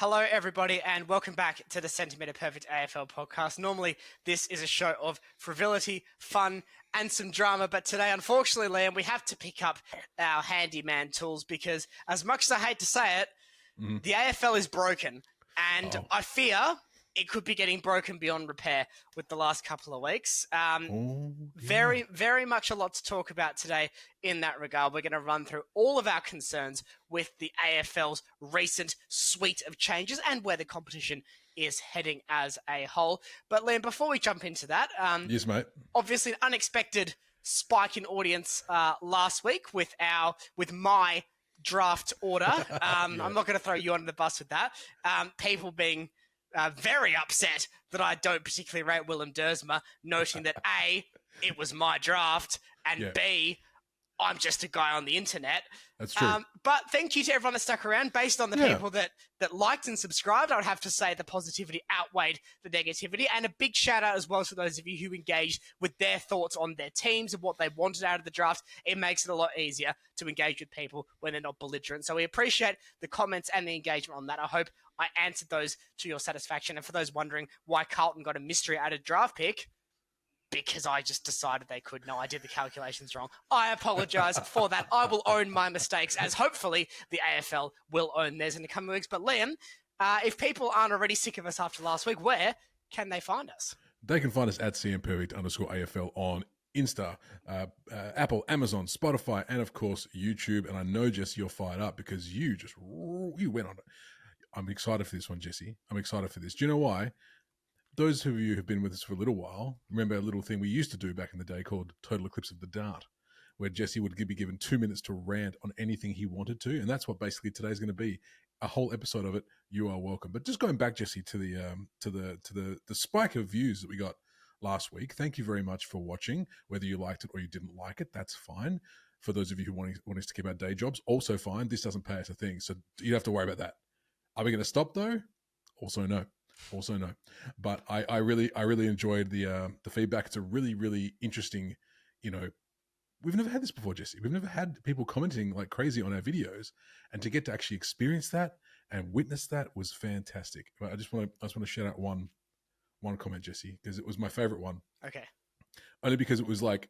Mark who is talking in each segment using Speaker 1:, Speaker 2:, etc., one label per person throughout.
Speaker 1: Hello, everybody, and welcome back to the Centimetre Perfect AFL podcast. Normally, this is a show of frivolity, fun, and some drama, but today, unfortunately, Liam, we have to pick up our handyman tools because, as much as I hate to say it, the AFL is broken, and I fear it could be getting broken beyond repair with the last couple of weeks. Very, very much a lot to talk about today in that regard. We're going to run through all of our concerns with the AFL's recent suite of changes and where the competition is heading as a whole. But Liam, before we jump into that,
Speaker 2: yes, mate.
Speaker 1: Obviously an unexpected spike in audience last week with my draft order. I'm not going to throw you under the bus with that. People being very upset that I don't particularly rate Willem Dersma, noting that A, it was my draft, and B, I'm just a guy on the internet.
Speaker 2: That's true.
Speaker 1: But thank you to everyone that stuck around. Based on the people that liked and subscribed, I would have to say the positivity outweighed the negativity. And a big shout out as well to those of you who engaged with their thoughts on their teams and what they wanted out of the draft. It makes it a lot easier to engage with people when they're not belligerent. So we appreciate the comments and the engagement on that. I hope I answered those to your satisfaction. And for those wondering why Carlton got a mystery added draft pick, because I just decided they could. No, I did the calculations wrong. I apologise for that. I will own my mistakes, as hopefully the AFL will own theirs in the coming weeks. But Liam, if people aren't already sick of us after last week, where can they find us?
Speaker 2: They can find us at cmperfect_AFL on Insta, Apple, Amazon, Spotify, and of course YouTube. And I know, Jesse, you're fired up because you went on it. I'm excited for this one, Jesse. I'm excited for this. Do you know why? Those of you who've been with us for a little while, remember a little thing we used to do back in the day called Total Eclipse of the Dart, where Jesse would be given 2 minutes to rant on anything he wanted to. And that's what basically today's going to be, a whole episode of it. You are welcome. But just going back, Jesse, to the spike of views that we got last week. Thank you very much for watching. Whether you liked it or you didn't like it, that's fine. For those of you who want us to keep our day jobs, also fine. This doesn't pay us a thing. So you don't have to worry about that. Are we going to stop though? Also no. But I really enjoyed the feedback. It's a really, really interesting, we've never had this before, Jesse. We've never had people commenting like crazy on our videos, and to get to actually experience that and witness that was fantastic. But I just want to shout out one comment, Jesse, because it was my favorite one.
Speaker 1: Okay.
Speaker 2: Only because it was like,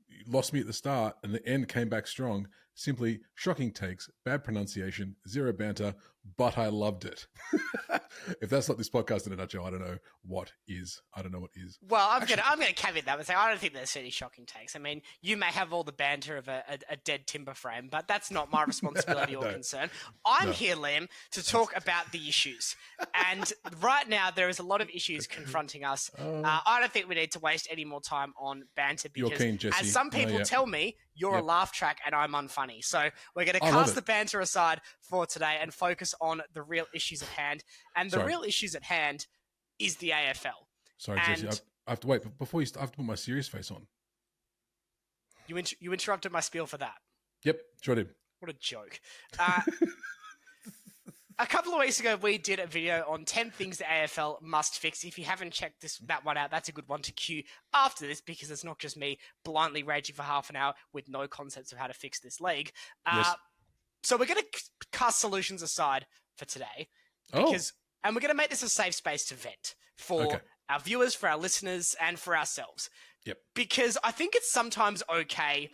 Speaker 2: you lost me at the start and the end came back strong. Simply shocking takes, bad pronunciation, zero banter, but I loved it. If that's not this podcast in a nutshell, I don't know what is.
Speaker 1: Well, I'm gonna caveat that and say I don't think there's any shocking takes. I mean, you may have all the banter of a dead timber frame, but that's not my responsibility or concern. I'm here, Liam, to talk about the issues. And right now, there is a lot of issues confronting us. I don't think we need to waste any more time on banter because,
Speaker 2: keen, Jesse.
Speaker 1: as some people tell me, you're a laugh track and I'm unfunny. So we're going to cast the banter aside for today and focus on the real issues at hand. And the real issues at hand is the AFL.
Speaker 2: Sorry, Jesse, I have to wait. But before you start, I have to put my serious face on.
Speaker 1: You interrupted my spiel for that.
Speaker 2: Yep, sure did.
Speaker 1: What a joke. A couple of weeks ago, we did a video on 10 things the AFL must fix. If you haven't checked that one out, that's a good one to cue after this because it's not just me blindly raging for half an hour with no concepts of how to fix this league. So we're going to cast solutions aside for today and we're going to make this a safe space to vent for our viewers, for our listeners, and for ourselves.
Speaker 2: Yep.
Speaker 1: Because I think it's sometimes okay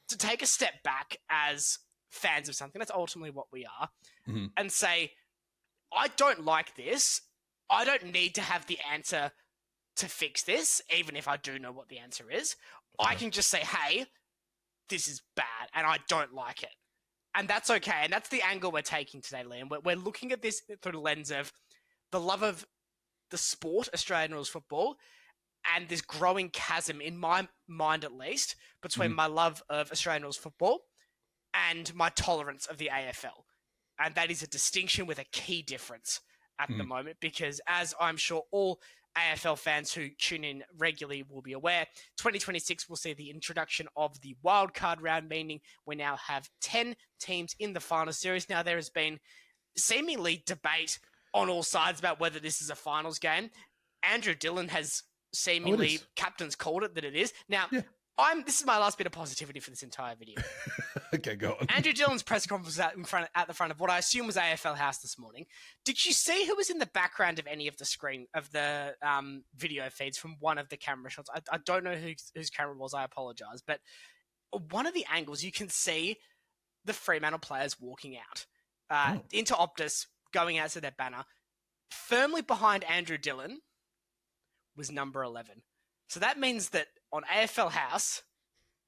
Speaker 1: to take a step back as fans of something, that's ultimately what we are, and say, I don't like this. I don't need to have the answer to fix this, even if I do know what the answer is. I can just say, hey, this is bad, and I don't like it. And that's okay. And that's the angle we're taking today, Liam. We're looking at this through the lens of the love of the sport, Australian rules football, and this growing chasm, in my mind at least, between my love of Australian rules football and my tolerance of the AFL. And that is a distinction with a key difference at the moment, because as I'm sure all AFL fans who tune in regularly will be aware, 2026 will see the introduction of the Wildcard round, meaning we now have 10 teams in the final series. Now, there has been seemingly debate on all sides about whether this is a finals game. Andrew Dillon has seemingly, captains called it that it is. Now, This is my last bit of positivity for this entire video.
Speaker 2: Okay, go on.
Speaker 1: Andrew Dillon's press conference was at the front of what I assume was AFL House this morning. Did you see who was in the background of any of the video feeds from one of the camera shots? I don't know whose camera it was. I apologize, but one of the angles you can see the Fremantle players walking out into Optus, going out to their banner. Firmly behind Andrew Dillon was number 11. So that means that on AFL House,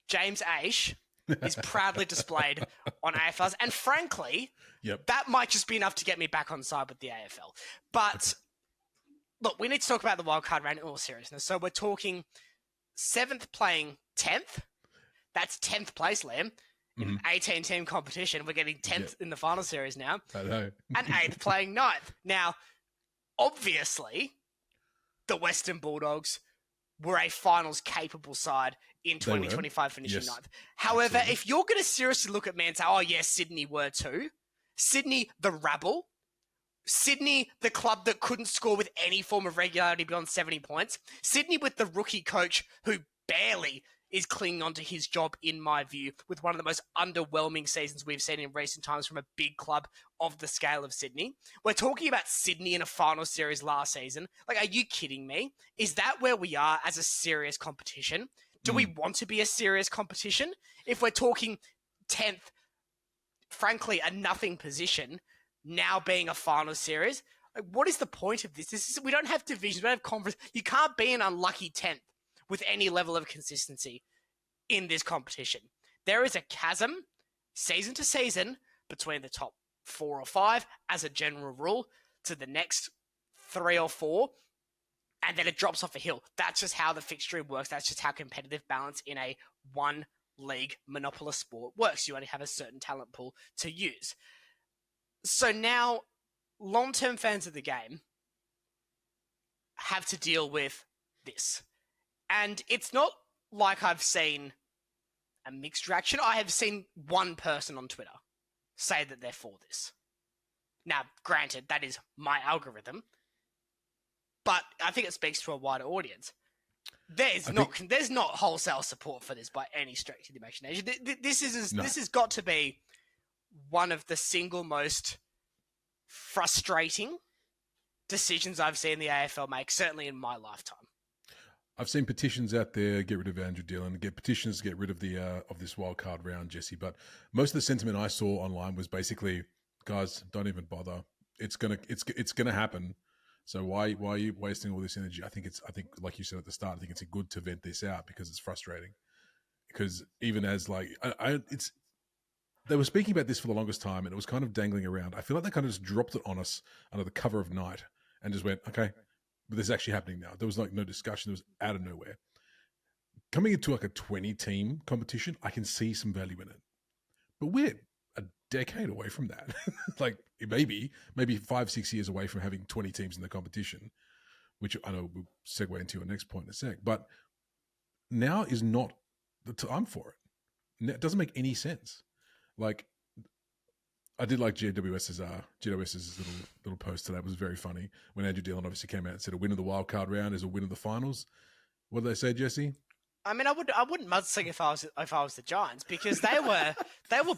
Speaker 1: James Aish is proudly displayed on AFLs. And frankly, that might just be enough to get me back on side with the AFL. But look, we need to talk about the wildcard round in all seriousness. So we're talking 7th playing 10th. That's 10th place, Liam. In an 18-team competition. We're getting 10th in the final series now.
Speaker 2: I know.
Speaker 1: And 8th playing 9th. Now, obviously, the Western Bulldogs were a finals-capable side in 2025, finishing 9th. However, if you're going to seriously look at me and say, oh, yes, Sydney were too. Sydney, the rabble. Sydney, the club that couldn't score with any form of regularity beyond 70 points. Sydney with the rookie coach who barely is clinging on to his job, in my view, with one of the most underwhelming seasons we've seen in recent times from a big club of the scale of Sydney. We're talking about Sydney in a final series last season. Like, are you kidding me? Is that where we are as a serious competition? Do we want to be a serious competition? If we're talking 10th, frankly, a nothing position, now being a final series, like, what is the point of this? We don't have divisions, we don't have conference. You can't be an unlucky 10th with any level of consistency in this competition. There is a chasm, season to season, between the top 4 or 5, as a general rule, to the next 3 or 4, and then it drops off a hill. That's just how the fixturing works. That's just how competitive balance in a one-league monopolist sport works. You only have a certain talent pool to use. So now, long-term fans of the game have to deal with this. And it's not like I've seen a mixed reaction. I have seen one person on Twitter say that they're for this. Now, granted, that is my algorithm, but I think it speaks to a wider audience. There's not wholesale support for this by any stretch of the imagination. This has got to be one of the single most frustrating decisions I've seen the AFL make, certainly in my lifetime.
Speaker 2: I've seen petitions out there, get rid of Andrew Dillon, petitions to get rid of of this wildcard round, Jesse. But most of the sentiment I saw online was basically, guys, don't even bother. It's gonna happen. So why are you wasting all this energy? I think like you said at the start, I think it's good to vent this out because it's frustrating. Because even as they were speaking about this for the longest time and it was kind of dangling around. I feel like they kind of just dropped it on us under the cover of night and just went, okay, but this is actually happening now. There was no discussion. It was out of nowhere. Coming into like a 20-team competition, I can see some value in it. But we're a decade away from that. Like maybe 5-6 years away from having 20 teams in the competition, which I know we'll segue into your next point in a sec. But now is not the time for it. It doesn't make any sense. Like, I did like GWS's little post today. It was very funny when Andrew Dillon obviously came out and said a win of the wild card round is a win of the finals. What did they say, Jesse?
Speaker 1: I mean, I wouldn't mudsling if I was the Giants because they were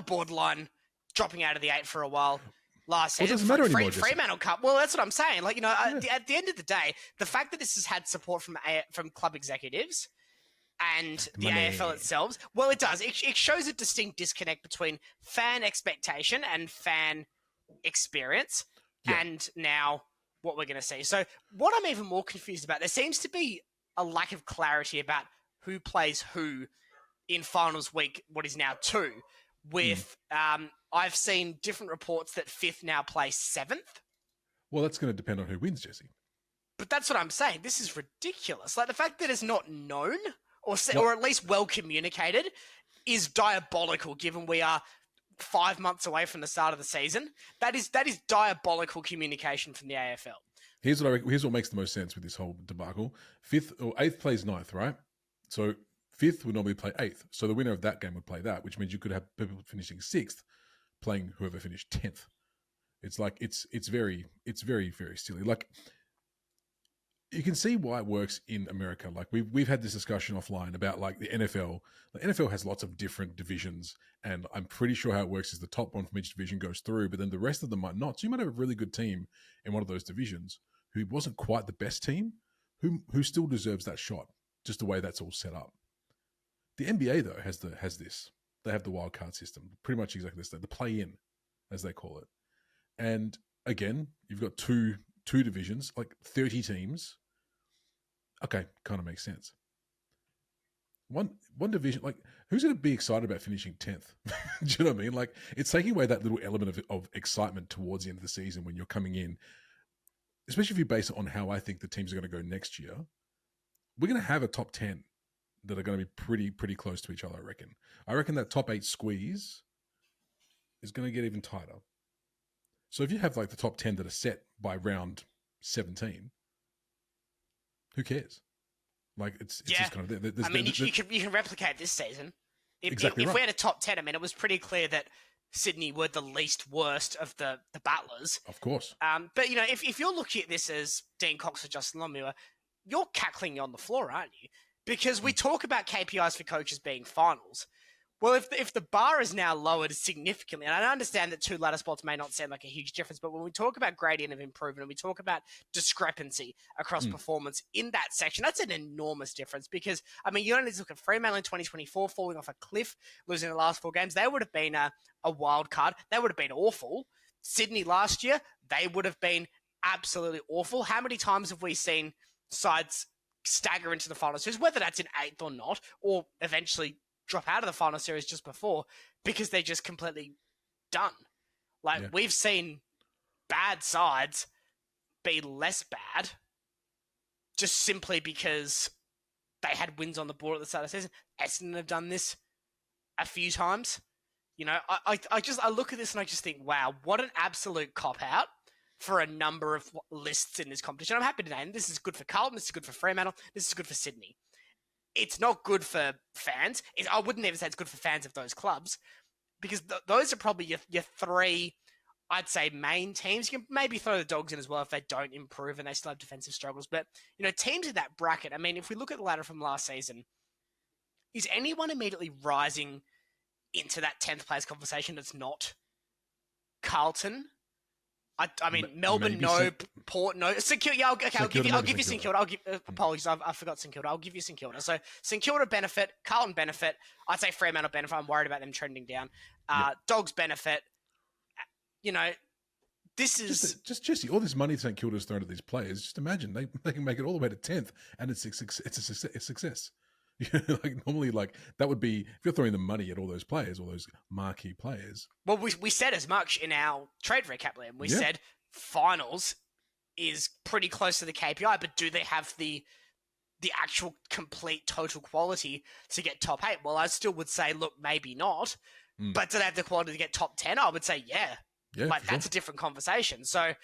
Speaker 1: borderline dropping out of the 8 for a while last season.
Speaker 2: It doesn't matter anymore.
Speaker 1: Fremantle Cup. Well, that's what I'm saying. Like, at the end of the day, the fact that this has had support from club executives and the AFL itself, well, it does. It shows a distinct disconnect between fan expectation and fan experience, and now what we're going to see. So what I'm even more confused about, there seems to be a lack of clarity about who plays who in finals week, what is now 2, with I've seen different reports that 5th now plays 7th.
Speaker 2: Well, that's going to depend on who wins, Jesse.
Speaker 1: But that's what I'm saying. This is ridiculous. Like, the fact that it's not known or at least well communicated is diabolical, given we are 5 months away from the start of the season. That is diabolical communication from the AFL.
Speaker 2: Here's what makes the most sense with this whole debacle. 5th or 8th plays 9th, right? So 5th would normally play 8th. So the winner of that game would play that, which means you could have people finishing 6th playing whoever finished 10th. It's like it's very, very silly. Like, you can see why it works in America. Like we've had this discussion offline about like the NFL. The NFL has lots of different divisions, and I'm pretty sure how it works is the top one from each division goes through, but then the rest of them might not. So you might have a really good team in one of those divisions who wasn't quite the best team, who still deserves that shot, just the way that's all set up. The NBA though has this. They have the wildcard system, pretty much exactly this. The play-in, as they call it, and again, you've got two divisions, like 30 teams. Okay, kind of makes sense. One division, like who's going to be excited about finishing 10th? Do you know what I mean? Like it's taking away that little element of excitement towards the end of the season when you're coming in, especially if you base it on how I think the teams are going to go next year. We're going to have a top 10 that are going to be pretty close to each other, I reckon. I reckon that top 8 squeeze is going to get even tighter. So if you have like the top 10 that are set by round 17, who cares? Like it's just kind of
Speaker 1: I mean, you can replicate this season. If
Speaker 2: right.
Speaker 1: we had a top 10, I mean, it was pretty clear that Sydney were the least worst of the battlers.
Speaker 2: Of course.
Speaker 1: But, you know, if you're looking at this as Dean Cox or Justin Longmuir, you're cackling on the floor, aren't you? Because we talk about KPIs for coaches being finals. Well, if the bar is now lowered significantly, and I understand that 2 ladder spots may not sound like a huge difference, but when we talk about gradient of improvement and we talk about discrepancy across performance in that section, that's an enormous difference because, I mean, you only look at Fremantle in 2024 falling off a cliff, losing the last 4 games. They would have been a wild card. They would have been awful. Sydney last year, they would have been absolutely awful. How many times have we seen sides stagger into the final series, whether that's in 8th or not, or eventually drop out of the final series just before because they're just completely done. Like we've seen bad sides be less bad just simply because they had wins on the board at the start of the season. Essendon have done this a few times. You know, I look at this and I just think, wow, what an absolute cop-out for a number of lists in this competition. I'm happy to name this is good for Carlton, this is good for Fremantle, this is good for Sydney. It's not good for fans. I wouldn't even say it's good for fans of those clubs because those are probably your 3, I'd say, main teams. You can maybe throw the Dogs in as well if they don't improve and they still have defensive struggles. But, you know, teams in that bracket, I mean, if we look at the ladder from last season, is anyone immediately rising into that 10th place conversation that's not Carlton? I mean, Melbourne, no. Port, no. St Kilda, yeah, okay, I'll give you St Kilda. Apologies, I forgot St Kilda. I'll give you St Kilda. So St Kilda benefit, Carlton benefit. I'd say Fremantle benefit. I'm worried about them trending down. Dogs benefit. You know, this is...
Speaker 2: Just Jesse, all this money St Kilda's thrown at these players, just imagine they can make it all the way to 10th and it's a success. Like normally, like that would be if you're throwing the money at all those players, all those marquee players.
Speaker 1: Well, we said as much in our trade recap, Liam. We said finals is pretty close to the KPI, but do they have the actual complete total quality to get top 8? Well, I still would say, look, maybe not. But do they have the quality to get top 10? I would say, yeah. Like that's a different conversation. So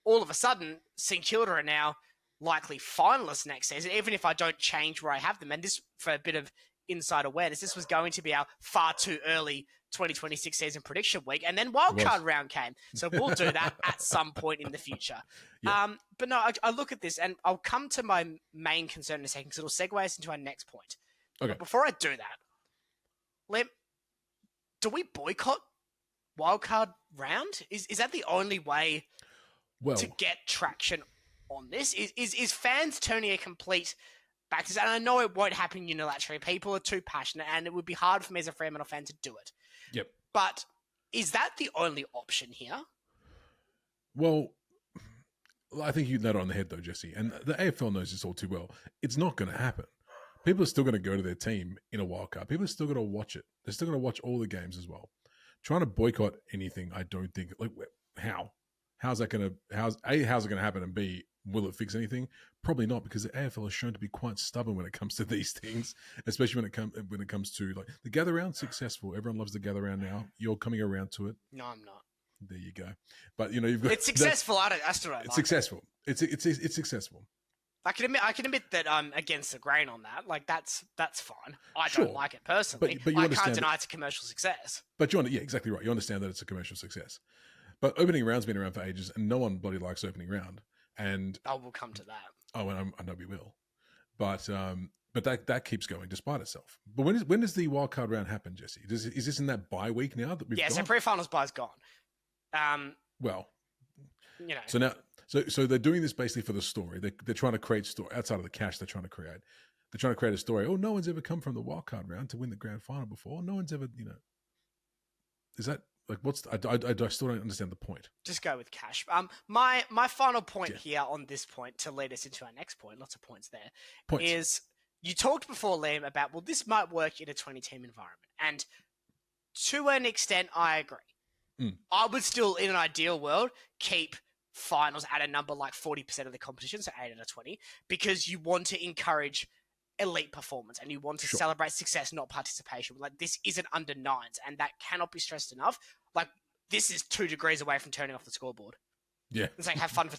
Speaker 1: all of a sudden, St Kilda are now likely finalists next season, even if I don't change where I have them. And this, for a bit of inside awareness, this was going to be our far too early 2026 season prediction week. And then wildcard round came. So we'll do that at some point in the future. But no, I look at this and I'll come to my main concern in a second because it'll segue us into our next point. Okay. But before I do that, Lim, do we boycott wildcard round? Is that the only way to get traction on this? Is fans turning a complete back to this? And I know it won't happen unilaterally. People are too passionate and it would be hard for me as a Fremantle fan to do it.
Speaker 2: Yep.
Speaker 1: But is that the only option here?
Speaker 2: Well, I think you hit that on the head though, Jesse. And the AFL knows this all too well. It's not going to happen. People are still going to go to their team in a wildcard. People are still going to watch it. They're still going to watch all the games as well. Trying to boycott anything, I don't think. Like, how? How's it going to happen? And B, will it fix anything? Probably not, because the AFL has shown to be quite stubborn when it comes to these things, especially when it comes to like the gather round. Successful. Everyone loves the gather round now. You're coming around to it.
Speaker 1: No, I'm not.
Speaker 2: There you go. But you know, you've got
Speaker 1: it's successful. I still don't.
Speaker 2: It's successful. It's successful.
Speaker 1: I can admit that I'm against the grain on that. Like that's fine. I don't like it personally.
Speaker 2: But you
Speaker 1: I can't deny it's a commercial success.
Speaker 2: But yeah, exactly right. You understand that it's a commercial success. But opening round's been around for ages, and no one bloody likes opening round. And
Speaker 1: we'll come to that.
Speaker 2: Oh, and I know we will, but that keeps going despite itself. But when does the wildcard round happen, Jesse? Is this in that bye week now that we've got?
Speaker 1: So pre-finals bye's gone.
Speaker 2: Well,
Speaker 1: you know.
Speaker 2: So now, so they're doing this basically for the story. They're trying to create story outside of the cash. They're trying to create a story. Oh, no one's ever come from the wildcard round to win the grand final before. No one's ever, is that like I still don't understand the point.
Speaker 1: Just go with cash. My final point here on this point to lead us into our next point. Lots of points there. Is you talked before, Liam, about this might work in a 20-team environment, and to an extent, I agree. I would still, in an ideal world, keep finals at a number like 40% of the competition, so 8 out of 20, because you want to encourage elite performance and you want to celebrate success, not participation. Like, this isn't under nines, and that cannot be stressed enough. Like, this is 2 degrees away from turning off the scoreboard.
Speaker 2: Yeah.
Speaker 1: It's like, have fun for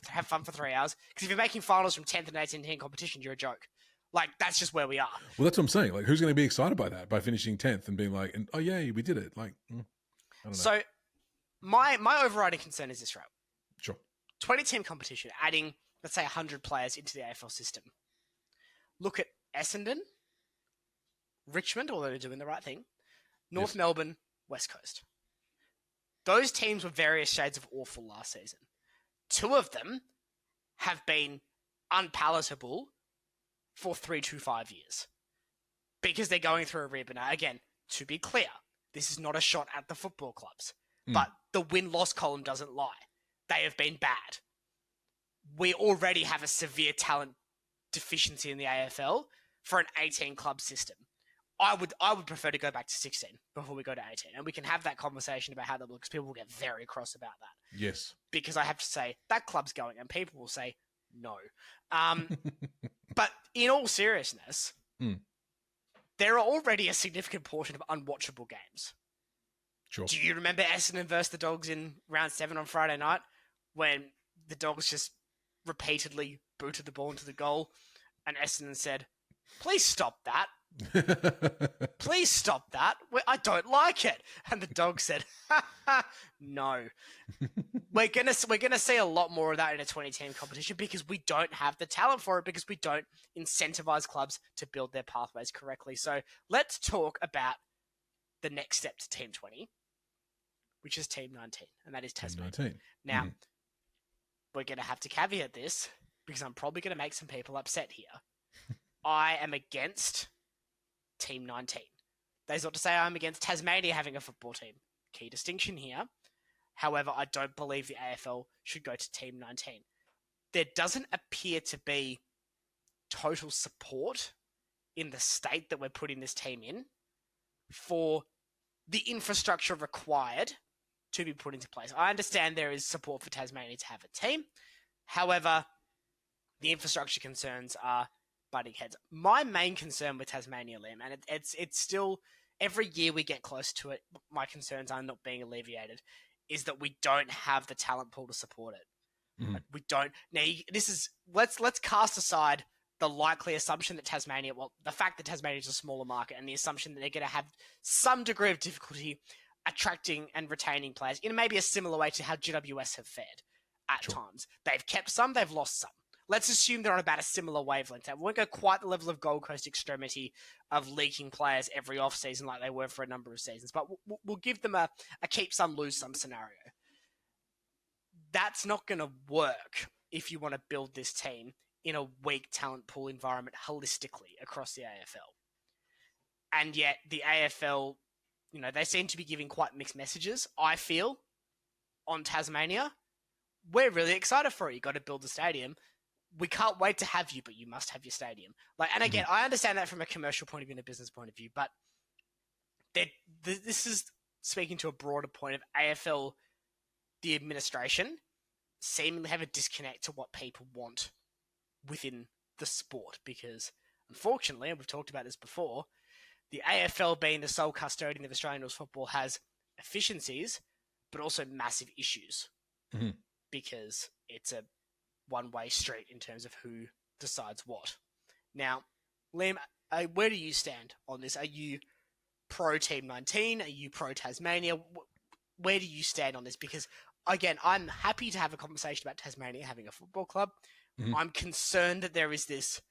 Speaker 1: 3 hours. Because if you're making finals from 10th and 18th team competition, you're a joke. Like, that's just where we are.
Speaker 2: Well, that's what I'm saying. Like, who's going to be excited by that? By finishing 10th and being like, oh, yay, we did it. Like, I don't know.
Speaker 1: So, my overriding concern is this, right?
Speaker 2: Sure.
Speaker 1: 20-team competition, adding, let's say, 100 players into the AFL system. Look at Essendon, Richmond, although they're doing the right thing, North Melbourne, West Coast. Those teams were various shades of awful last season. 2 of them have been unpalatable for 3 to 5 years because they're going through a rehab. Now, again, to be clear, this is not a shot at the football clubs, but the win-loss column doesn't lie. They have been bad. We already have a severe talent deficiency in the AFL for an 18-club system. I would prefer to go back to 16 before we go to 18, and we can have that conversation about how that looks. People will get very cross about that.
Speaker 2: Yes.
Speaker 1: Because I have to say, that club's going, and people will say, no. But in all seriousness, there are already a significant portion of unwatchable games.
Speaker 2: Sure.
Speaker 1: Do you remember Essendon versus the Dogs in round 7 on Friday night when the Dogs just repeatedly booted the ball into the goal and Essendon said, please stop that. Please stop that. I don't like it. And the Dogs said, no. We're gonna see a lot more of that in a 20-team competition because we don't have the talent for it, because we don't incentivize clubs to build their pathways correctly. So let's talk about the next step to Team 20, which is Team 19, and that is Tasmania.
Speaker 2: Team 19.
Speaker 1: Now, we're going to have to caveat this because I'm probably going to make some people upset here. I am against Team 19. That is not to say I'm against Tasmania having a football team. Key distinction here. However, I don't believe the AFL should go to Team 19. There doesn't appear to be total support in the state that we're putting this team in for the infrastructure required to be put into place. I understand there is support for Tasmania to have a team. However, the infrastructure concerns are butting heads. My main concern with Tasmania, Liam, and it's still, every year we get close to it, my concerns are not being alleviated, is that we don't have the talent pool to support it. Like, we don't. Now, let's cast aside the likely assumption that Tasmania, the fact that Tasmania is a smaller market and the assumption that they're going to have some degree of difficulty attracting and retaining players in maybe a similar way to how GWS have fared at times. They've kept some, they've lost some. Let's assume they're on about a similar wavelength. They won't go quite the level of Gold Coast extremity of leaking players every off-season like they were for a number of seasons, but we'll give them a keep some, lose some scenario. That's not going to work if you want to build this team in a weak talent pool environment holistically across the AFL. And yet the AFL, they seem to be giving quite mixed messages, I feel, on Tasmania. We're really excited for it. You've got to build the stadium. We can't wait to have you, but you must have your stadium. And again, I understand that from a commercial point of view and a business point of view, but this is speaking to a broader point of AFL, the administration seemingly have a disconnect to what people want within the sport, because unfortunately, and we've talked about this before, the AFL being the sole custodian of Australian rules football has efficiencies, but also massive issues because it's a one-way street in terms of who decides what. Now, Liam, where do you stand on this? Are you pro Team 19? Are you pro Tasmania? Where do you stand on this? Because, again, I'm happy to have a conversation about Tasmania having a football club. I'm concerned that there is this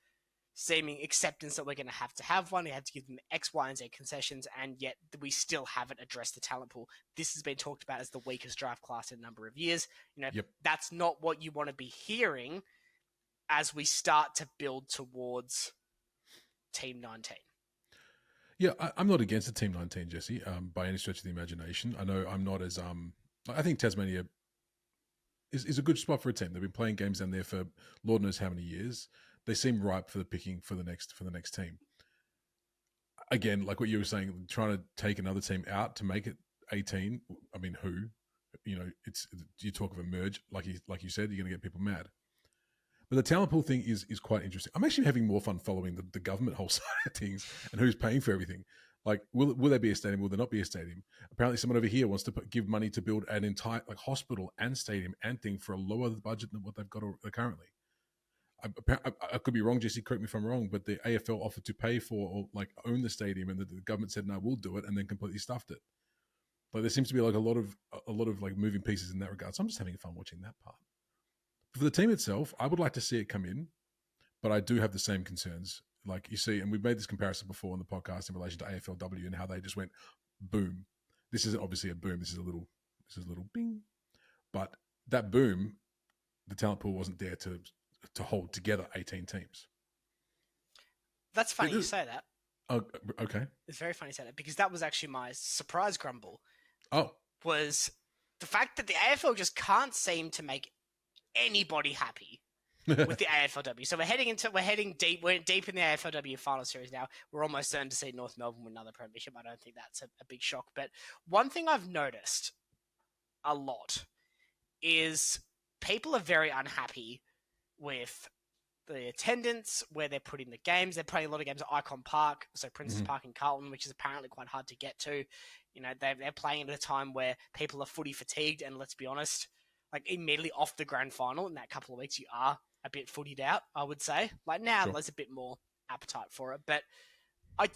Speaker 1: seeming acceptance that we're going to have one. We have to give them X, Y, and Z concessions, and yet we still haven't addressed the talent pool. This has been talked about as the weakest draft class in a number of years. That's not what you want to be hearing as we start to build towards Team 19.
Speaker 2: Yeah, I'm not against the Team 19, Jesse, by any stretch of the imagination. I know I'm not as I think Tasmania is a good spot for a team. They've been playing games down there for Lord knows how many years. They seem ripe for the picking for the next team. Again, like what you were saying, trying to take another team out to make it 18. I mean, who? You talk of a merge, like you said, you're going to get people mad. But the talent pool thing is quite interesting. I'm actually having more fun following the government whole side of things and who's paying for everything. Like, will there be a stadium? Will there not be a stadium? Apparently, someone over here wants to give money to build an entire hospital and stadium and thing for a lower budget than what they've got currently. I could be wrong, Jesse. Correct me if I'm wrong, but the AFL offered to pay for or own the stadium, and the government said no, we'll do it, and then completely stuffed it. Like there seems to be a lot of moving pieces in that regard. So I'm just having fun watching that part. For the team itself, I would like to see it come in, but I do have the same concerns. Like you see, and we've made this comparison before on the podcast in relation to AFLW and how they just went boom. This isn't obviously a boom. This is a little bing. But that boom, the talent pool wasn't there to hold together 18 teams.
Speaker 1: That's funny you say that.
Speaker 2: Oh, okay.
Speaker 1: It's very funny you say that because that was actually my surprise grumble.
Speaker 2: Oh.
Speaker 1: Was the fact that the AFL just can't seem to make anybody happy with the AFLW. So we're deep in the AFLW final series now. We're almost certain to see North Melbourne win another premiership. I don't think that's a big shock. But one thing I've noticed a lot is people are very unhappy with the attendance, where they're putting the games. They're playing a lot of games at Icon Park, so Princes Park in Carlton, which is apparently quite hard to get to. They're playing at a time where people are footy fatigued, and let's be honest, immediately off the grand final in that couple of weeks, you are a bit footied out, I would say. Now, sure. There's a bit more appetite for it. But I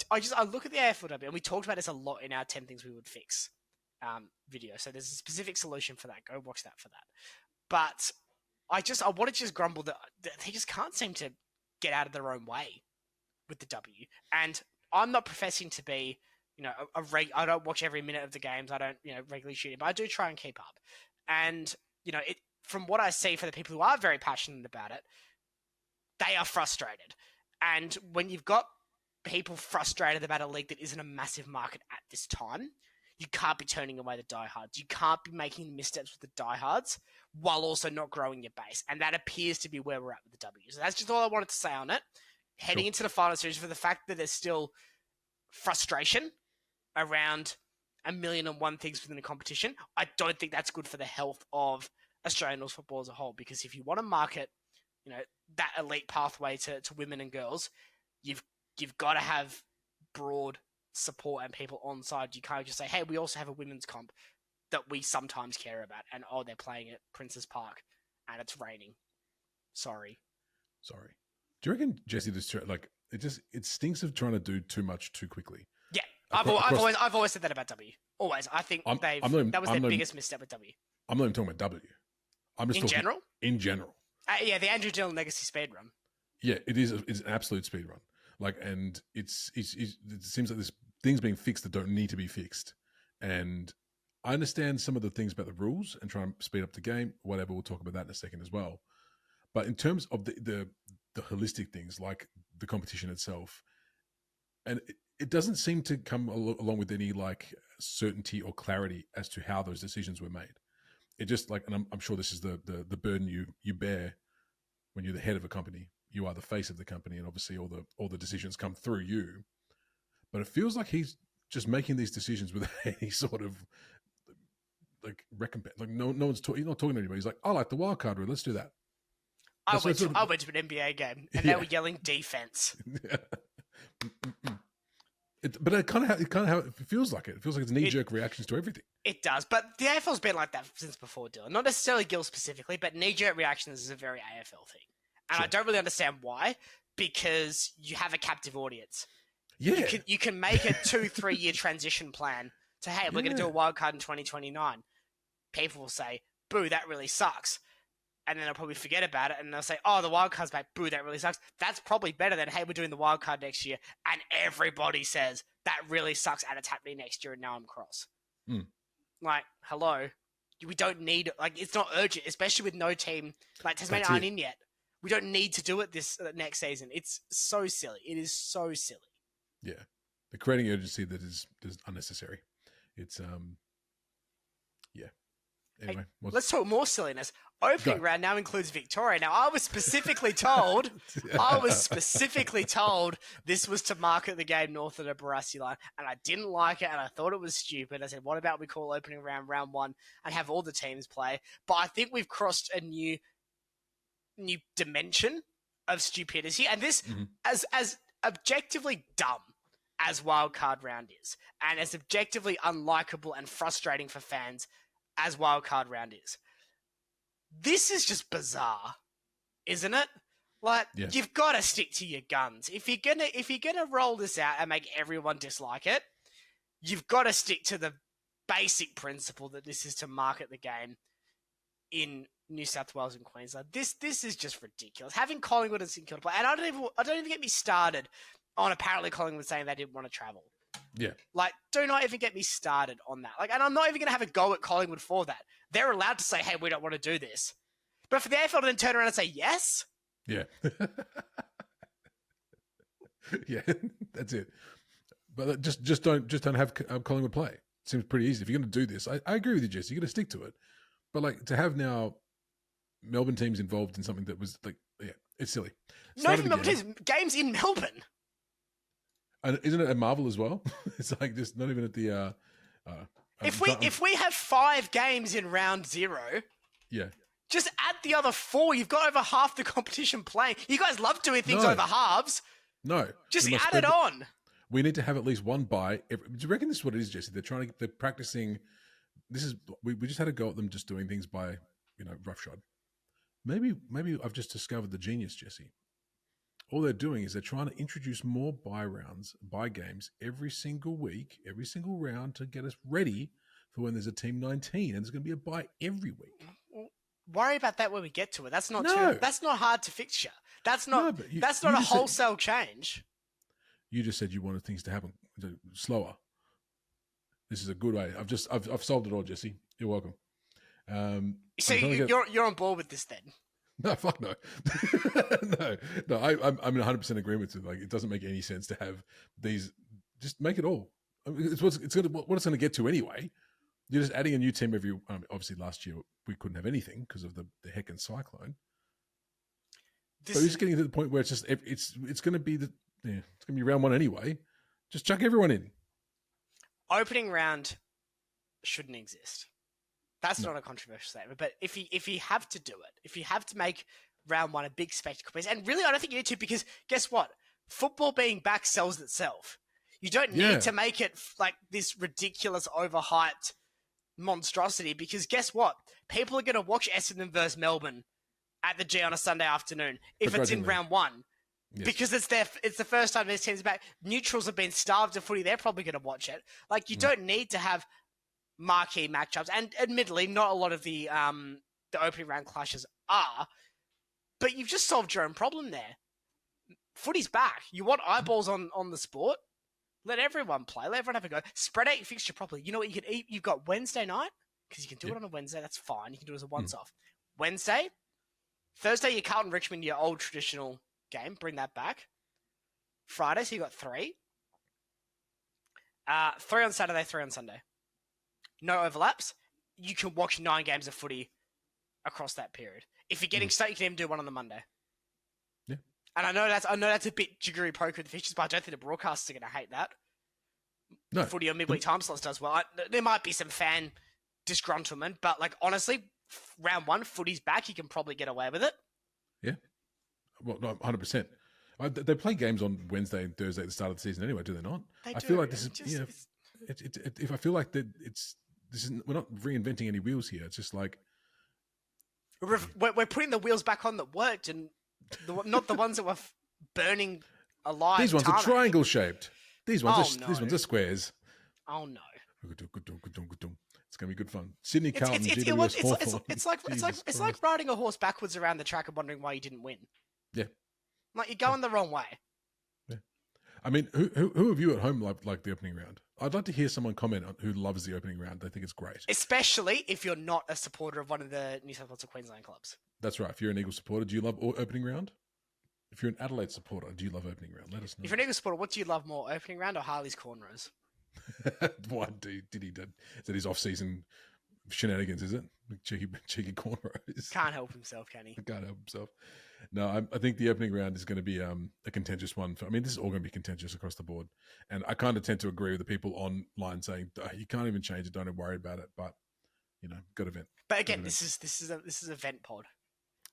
Speaker 1: look at the AFLW, and we talked about this a lot in our 10 Things We Would Fix video. So there's a specific solution for that. Go watch that for that. But I want to just grumble that they just can't seem to get out of their own way with the W. And I'm not professing to be, I don't watch every minute of the games. I don't, regularly shoot it, but I do try and keep up. And, from what I see for the people who are very passionate about it, they are frustrated. And when you've got people frustrated about a league that isn't a massive market at this time, you can't be turning away the diehards. You can't be making missteps with the diehards while also not growing your base. And that appears to be where we're at with the W. So that's just all I wanted to say on it. Heading into the final series, for the fact that there's still frustration around 1,000,001 things within the competition, I don't think that's good for the health of Australian Rules football as a whole. Because if you want to market, that elite pathway to women and girls, you've got to have broad support and people on side. You can't just say, hey, we also have a women's comp that we sometimes care about, and they're playing at Princes Park and it's raining. Sorry. Do you reckon, Jesse, it stinks of trying to do too much too quickly? Yeah, I've always said that about W. Always, I think that was their biggest misstep with W.
Speaker 2: I'm not even talking about W. I'm just talking in general.
Speaker 1: Yeah, the Andrew Dillon legacy speed run.
Speaker 2: Yeah, it is. It's an absolute speed run. And it seems like there's things being fixed that don't need to be fixed. And I understand some of the things about the rules and try and speed up the game. Whatever, we'll talk about that in a second as well. But in terms of the holistic things like the competition itself, and it doesn't seem to come along with any certainty or clarity as to how those decisions were made. It just and I'm sure this is the burden you bear when you're the head of a company. You are the face of the company, and obviously all the decisions come through you. But it feels like he's just making these decisions without any sort of recompense. No one's he's not talking to anybody. He's like, I like the wildcard rule. Let's do that.
Speaker 1: I went to an NBA game and they were yelling defense.
Speaker 2: But it kind of how it feels like. It feels like it's knee-jerk reactions to everything. It
Speaker 1: does, but the AFL's been like that since before, Dylan. Not necessarily Gill specifically, but knee-jerk reactions is a very AFL thing. And sure. I don't really understand why, because you have a captive audience.
Speaker 2: Yeah.
Speaker 1: You can make a 2-3 year transition plan to, hey, we're going to do a wildcard in 2029. People will say, boo, that really sucks. and then they'll probably forget about it, and they'll say, "Oh, the wildcard's back. Boo, that really sucks." That's probably better than, "Hey, we're doing the wildcard next year," and everybody says that really sucks, and it's happening next year, and now I'm cross. Like, hello, we don't need it's not urgent, especially with no team like Tasmania aren't in yet. We don't need to do it this next season. It's so silly. It is so silly.
Speaker 2: Yeah, the creating urgency that is unnecessary. It's yeah. Anyway,
Speaker 1: hey, let's talk more silliness. Opening round now includes Victoria. Now, I was specifically told this was to market the game north of the Barassi line, and I didn't like it, and I thought it was stupid. I said, what about we call opening round round 1 and have all the teams play? But I think we've crossed a new dimension of stupidity, and this, as objectively dumb as wildcard round is, and as objectively unlikable and frustrating for fans as wildcard round is, this is just bizarre, isn't it? Like, you've got to stick to your guns. If you're gonna roll this out and make everyone dislike it, you've got to stick to the basic principle that this is to market the game in New South Wales and Queensland. This is just ridiculous. Having Collingwood and St Kilda play, and I don't even get me started on apparently Collingwood saying they didn't want to travel.
Speaker 2: Yeah.
Speaker 1: Like, do not even get me started on that. Like, and I'm not even going to have a go at Collingwood for that. They're allowed to say, hey, we don't want to do this. But for the AFL to then turn around and say yes?
Speaker 2: Yeah. Yeah, that's it. But just don't have Collingwood play. Seems pretty easy. If you're going to do this, I agree with you, Jesse. You're going to stick to it. But, like, to have now Melbourne teams involved in something that was, like, it's silly.
Speaker 1: No, Melbourne teams, games in Melbourne.
Speaker 2: And isn't it at Marvel as well? It's like just not even at the.
Speaker 1: If we have 5 games in round 0, just add the other 4. You've got over half the competition playing. You guys love doing things over halves.
Speaker 2: No,
Speaker 1: just add it on.
Speaker 2: We need to have at least one bye. Do you reckon this is what it is, Jesse? They're practicing. This is we just had a go at them just doing things by roughshod. Maybe I've just discovered the genius, Jesse. All they're doing is they're trying to introduce more bye games every single week, every single round to get us ready for when there's a team 19 and there's going to be a bye every week.
Speaker 1: Worry about that when we get to it. That's not that's not hard to fixture. That's not a wholesale change.
Speaker 2: You just said you wanted things to happen slower. This is a good way. I've solved it all, Jesse. You're welcome.
Speaker 1: So you're on board with this then?
Speaker 2: No, fuck no. no. I'm in 100% agreement with you. Like, it doesn't make any sense to have these. Just make it all. I mean, what it's going to get to anyway. You're just adding a new team every. Obviously, last year we couldn't have anything because of the heckin' cyclone. But we're just getting to the point where it's just it's going to be it's going to be round 1 anyway. Just chuck everyone in. Opening
Speaker 1: round shouldn't exist. That's not a controversial statement, but if you have to do it, if you have to make round 1 a big spectacle piece, and really I don't think you need to, because guess what? Football being back sells itself. You don't need to make it like this ridiculous, overhyped monstrosity, because guess what? People are going to watch Essendon versus Melbourne at the G on a Sunday afternoon if it's in round 1. Yes. Because it's the first time these teams are back. Neutrals have been starved of footy. They're probably going to watch it. Like, you don't need to have marquee matchups, and admittedly, not a lot of the opening round clashes are, but you've just solved your own problem there. Footy's back. You want eyeballs on the sport? Let everyone play. Let everyone have a go. Spread out your fixture properly. You know what you can eat? You've got Wednesday night, because you can do it on a Wednesday. That's fine. You can do it as a once-off. Wednesday, Thursday, your Carlton Richmond, your old traditional game. Bring that back. Friday, so you got 3. 3 on Saturday, 3 on Sunday. No overlaps. You can watch 9 games of footy across that period. If you're getting stuck, you can even do one on the Monday.
Speaker 2: Yeah.
Speaker 1: And I know that's a bit jiggery poker with the fixtures, but I don't think the broadcasters are going to hate that. No. Footy on midweek time slots does well. There might be some fan disgruntlement, but like, honestly, round 1, footy's back. You can probably get away with it.
Speaker 2: Yeah. Well, no, 100%. They play games on Wednesday and Thursday at the start of the season anyway, do they not?
Speaker 1: They
Speaker 2: I
Speaker 1: do.
Speaker 2: feel like this is if I feel like that we're not reinventing any wheels here. It's just like
Speaker 1: we're putting the wheels back on that worked, and not the ones that were burning alive.
Speaker 2: These ones are triangle shaped. These ones are squares.
Speaker 1: Oh no!
Speaker 2: It's going to be good fun. Sydney
Speaker 1: It's
Speaker 2: Carlton,
Speaker 1: it's
Speaker 2: GWS
Speaker 1: it's,
Speaker 2: Hawthorn.
Speaker 1: it's like riding a horse backwards around the track and wondering why you didn't win.
Speaker 2: Yeah.
Speaker 1: Like you're going the wrong way.
Speaker 2: Yeah. I mean, who of you at home like the opening round? I'd like to hear someone comment on who loves the opening round. They think it's great.
Speaker 1: Especially if you're not a supporter of one of the New South Wales or Queensland clubs.
Speaker 2: That's right. If you're an Eagles supporter, do you love opening round? If you're an Adelaide supporter, do you love opening round? Let us know.
Speaker 1: If you're an Eagles supporter, what do you love more, opening round or Harley's cornrows?
Speaker 2: What did he do? Is that his off-season shenanigans, is it? Cheeky cornrows.
Speaker 1: Can't help himself, can he?
Speaker 2: Can't help himself. No, I think the opening round is going to be a contentious one. This is all going to be contentious across the board. And I kind of tend to agree with the people online saying, you can't even change it, don't worry about it. But, good event.
Speaker 1: But again, this is a vent pod.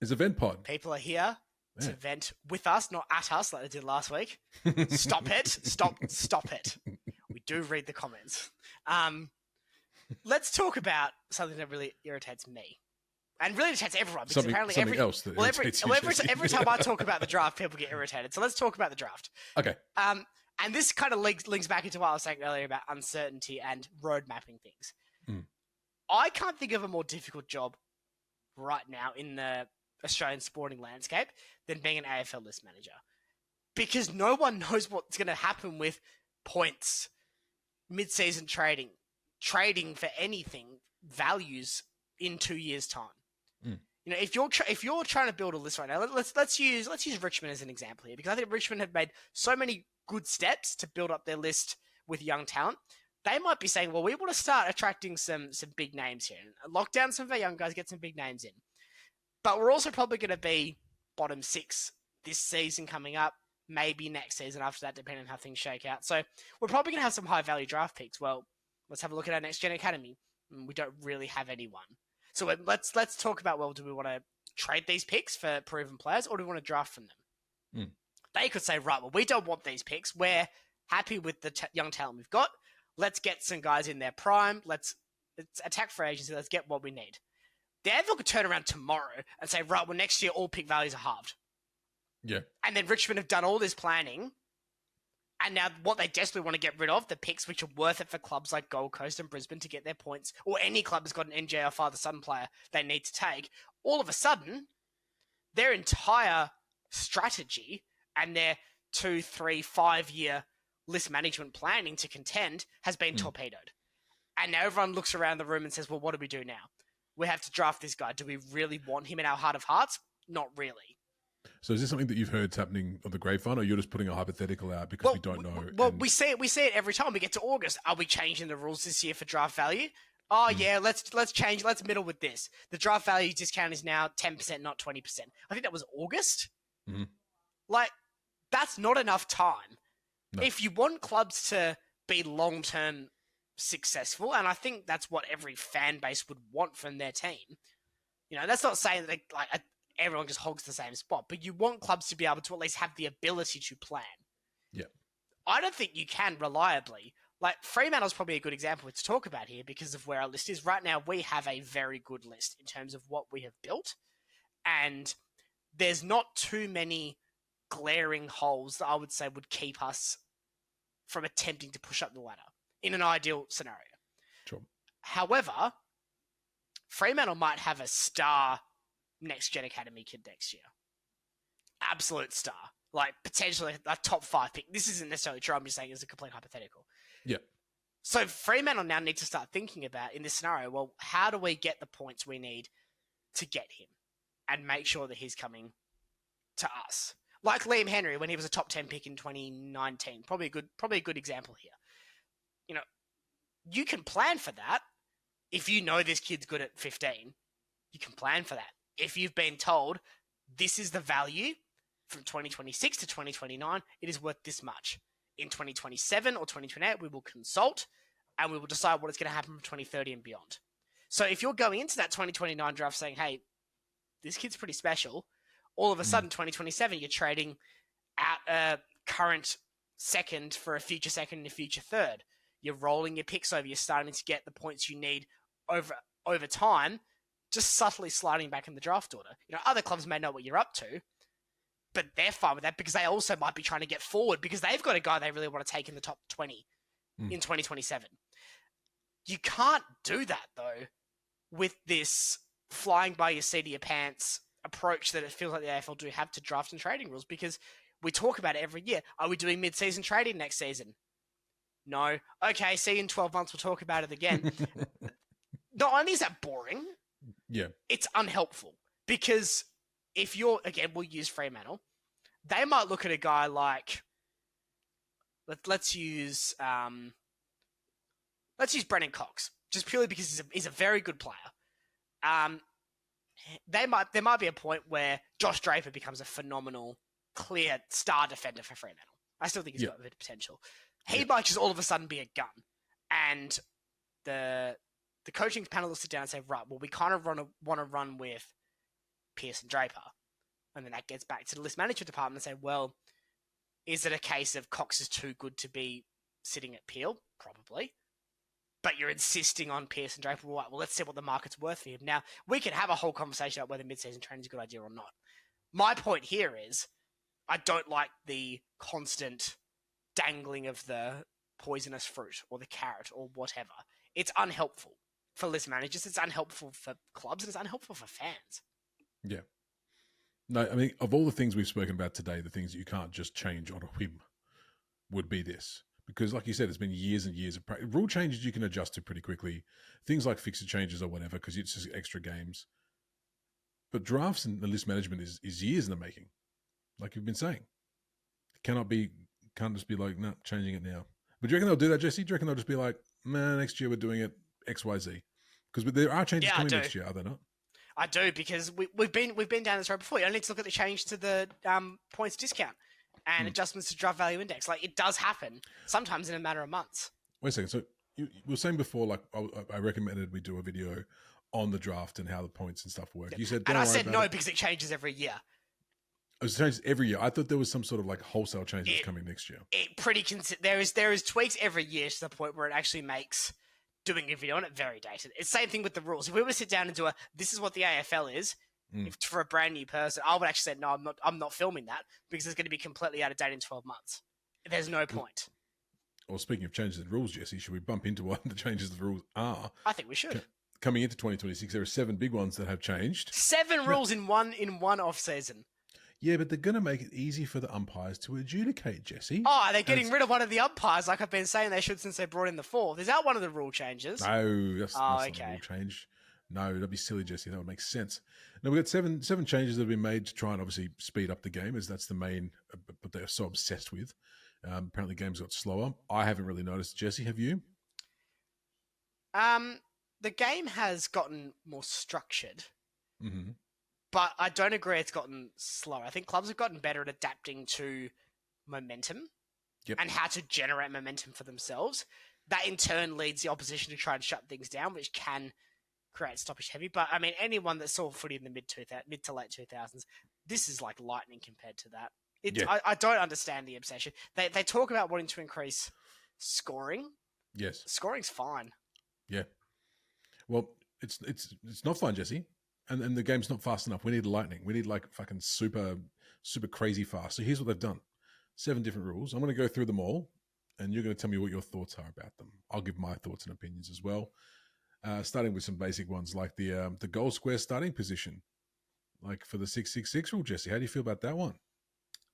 Speaker 2: It's a vent pod.
Speaker 1: People are here to vent with us, not at us like they did last week. Stop it. Stop it. We do read the comments. Let's talk about something that really irritates me. And really irritates everyone. Because apparently every time I talk about the draft, people get irritated. So let's talk about the draft.
Speaker 2: Okay.
Speaker 1: And this kind of links back into what I was saying earlier about uncertainty and road mapping things.
Speaker 2: Mm.
Speaker 1: I can't think of a more difficult job right now in the Australian sporting landscape than being an AFL list manager. Because no one knows what's going to happen with points, mid-season trading for anything, values in 2 years' time.
Speaker 2: Mm.
Speaker 1: If you're trying to build a list right now, let's use Richmond as an example here, because I think Richmond have made so many good steps to build up their list with young talent. They might be saying, well, we want to start attracting some big names here, lock down some of our young guys, get some big names in. But we're also probably going to be bottom 6 this season coming up, maybe next season after that, depending on how things shake out. So we're probably going to have some high value draft picks. Well, let's have a look at our next gen academy. We don't really have anyone. So let's talk about, well, do we want to trade these picks for proven players, or do we want to draft from them?
Speaker 2: Mm.
Speaker 1: They could say, right, well, we don't want these picks. We're happy with the young talent we've got. Let's get some guys in their prime. Let's attack free agency. Let's get what we need. The AFL could turn around tomorrow and say, right, well, next year all pick values are halved.
Speaker 2: Yeah.
Speaker 1: And then Richmond have done all this planning, and now what they desperately want to get rid of, the picks which are worth it for clubs like Gold Coast and Brisbane to get their points, or any club has got an NJ or father-son player they need to take, all of a sudden, their entire strategy and their 2, 3, 5 year list management planning to contend has been torpedoed. And now everyone looks around the room and says, well, what do we do now? We have to draft this guy. Do we really want him in our heart of hearts? Not really.
Speaker 2: So is this something that you've heard happening on the grapevine, or you're just putting a hypothetical out because we don't know?
Speaker 1: Well, we see it every time we get to August. Are we changing the rules this year for draft value? Oh yeah, let's change. Let's middle with this. The draft value discount is now 10%, not 20%. I think that was August.
Speaker 2: Mm-hmm.
Speaker 1: Like, that's not enough time.
Speaker 2: No.
Speaker 1: If you want clubs to be long-term successful, and I think that's what every fan base would want from their team. That's not saying that everyone just hogs the same spot, but you want clubs to be able to at least have the ability to plan.
Speaker 2: Yeah.
Speaker 1: I don't think you can reliably. Like, Fremantle's probably a good example to talk about here because of where our list is. Right now, we have a very good list in terms of what we have built, and there's not too many glaring holes that I would say would keep us from attempting to push up the ladder in an ideal scenario.
Speaker 2: Sure.
Speaker 1: However, Fremantle might have a star next gen academy kid next year. Absolute star. Like, potentially a top 5 pick. This isn't necessarily true. I'm just saying it's a complete hypothetical.
Speaker 2: Yeah.
Speaker 1: So Fremantle now need to start thinking about, in this scenario, well, how do we get the points we need to get him and make sure that he's coming to us? Like Liam Henry when he was a top 10 pick in 2019. Probably a good example here. You can plan for that. If you know this kid's good at 15, you can plan for that. If you've been told this is the value from 2026 to 2029, it is worth this much. In 2027 or 2028, we will consult and we will decide what is going to happen from 2030 and beyond. So if you're going into that 2029 draft saying, hey, this kid's pretty special, all of a sudden 2027, you're trading out a current second for a future second and a future third. You're rolling your picks over. You're starting to get the points you need over time, just subtly sliding back in the draft order. Other clubs may know what you're up to, but they're fine with that because they also might be trying to get forward because they've got a guy they really want to take in the top 20 in 2027. You can't do that, though, with this flying by your seat of your pants approach that it feels like the AFL do have to draft and trading rules, because we talk about it every year. Are we doing mid-season trading next season? No. Okay, see you in 12 months, we'll talk about it again. Not only is that boring, it's unhelpful. Because if you're, again, we'll use Fremantle, they might look at a guy like, let's use Brennan Cox, just purely because he's a very good player. There might be a point where Josh Draper becomes a phenomenal, clear star defender for Fremantle. I still think he's got a bit of potential. He might just all of a sudden be a gun, and the coaching panel will sit down and say, right, well, we kind of want to run with Pearson Draper, and then that gets back to the list management department and say, well, is it a case of Cox is too good to be sitting at Peel? Probably. But you're insisting on Pearson Draper. Well, let's see what the market's worth for him. Now, we can have a whole conversation about whether mid-season training is a good idea or not. My point here is, I don't like the constant dangling of the poisonous fruit or the carrot or whatever. It's unhelpful for list managers. It's unhelpful for clubs, and it's unhelpful for fans.
Speaker 2: Yeah. No, I mean, of all the things we've spoken about today, the things that you can't just change on a whim would be this. Because like you said, it's been years and years of rule changes you can adjust to pretty quickly. Things like fixture changes or whatever, because it's just extra games. But drafts and the list management is years in the making. Like you've been saying. Can't just be like, no, changing it now. But do you reckon they'll do that, Jesse? Do you reckon they'll just be like, man, next year we're doing it XYZ? Because there are changes coming next year, are there not?
Speaker 1: I do, because we've been down this road before. You only need to look at the change to the points discount and adjustments to draft value index. Like, it does happen sometimes in a matter of months.
Speaker 2: Wait a second. So you were saying before, like, I recommended we do a video on the draft and how the points and stuff work. You said,
Speaker 1: and I said no because it changes every year.
Speaker 2: It changes every year. I thought there was some sort of like wholesale changes coming next year.
Speaker 1: There is tweaks every year to the point where it actually makes doing a video on it very dated. It's the same thing with the rules. If we were to sit down and do this is what the AFL is, for a brand new person, I would actually say, no, I'm not filming that, because it's going to be completely out of date in 12 months. There's no point.
Speaker 2: Well, speaking of changes in rules, Jesse, should we bump into what the changes of the rules are?
Speaker 1: I think we should.
Speaker 2: Coming into 2026, there are 7 big ones that have changed. 7
Speaker 1: rules in one off season.
Speaker 2: Yeah, but they're going to make it easy for the umpires to adjudicate, Jesse.
Speaker 1: Oh, they're getting rid of one of the umpires, like I've been saying they should since they brought in the 4th. Is that one of the rule changes?
Speaker 2: No, that's not a rule change. No, that'd be silly, Jesse. That would make sense. Now, we've got seven changes that have been made to try and obviously speed up the game, as that's the main, but they're so obsessed with. Apparently, games got slower. I haven't really noticed. Jesse, have you?
Speaker 1: The game has gotten more structured.
Speaker 2: Mm-hmm.
Speaker 1: But I don't agree it's gotten slower. I think clubs have gotten better at adapting to momentum and how to generate momentum for themselves. That in turn leads the opposition to try and shut things down, which can create stoppage heavy. But I mean, anyone that saw footy in the mid to late 2000s, this is like lightning compared to that. I don't understand the obsession. They talk about wanting to increase scoring.
Speaker 2: Yes.
Speaker 1: Scoring's fine.
Speaker 2: Yeah. Well, it's not fine, Jesse. And the game's not fast enough. We need lightning. We need like fucking super, super crazy fast. So here's what they've done. 7 different rules. I'm going to go through them all, and you're going to tell me what your thoughts are about them. I'll give my thoughts and opinions as well. Starting with some basic ones like the goal square starting position. Like for the 666 rule, Jesse, how do you feel about that one?